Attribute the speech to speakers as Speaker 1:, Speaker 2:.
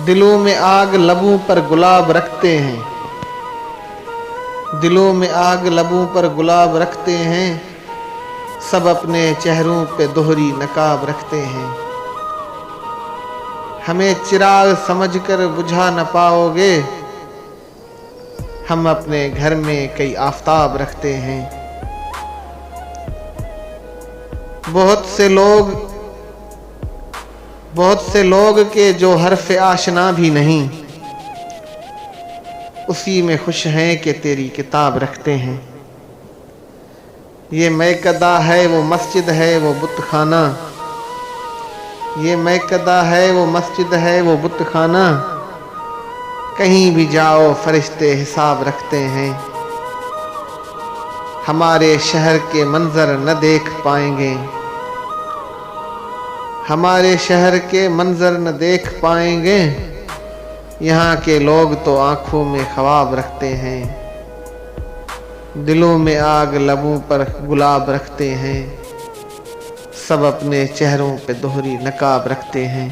Speaker 1: دلوں میں آگ لبوں پر گلاب رکھتے ہیں، دلوں میں آگ لبوں پر گلاب رکھتے ہیں، سب اپنے چہروں پہ دوہری نقاب رکھتے ہیں۔ ہمیں چراغ سمجھ کر بجھا نہ پاؤ گے، ہم اپنے گھر میں کئی آفتاب رکھتے ہیں۔ بہت سے لوگ کے جو حرف آشنا بھی نہیں، اسی میں خوش ہیں کہ تیری کتاب رکھتے ہیں۔ یہ میکدہ ہے وہ مسجد ہے وہ بت خانہ، یہ میکدہ ہے وہ مسجد ہے وہ بت خانہ، کہیں بھی جاؤ فرشتے حساب رکھتے ہیں۔ ہمارے شہر کے منظر نہ دیکھ پائیں گے، ہمارے شہر کے منظر نہ دیکھ پائیں گے، یہاں کے لوگ تو آنکھوں میں خواب رکھتے ہیں۔ دلوں میں آگ لبوں پر گلاب رکھتے ہیں، سب اپنے چہروں پہ دوہری نقاب رکھتے ہیں۔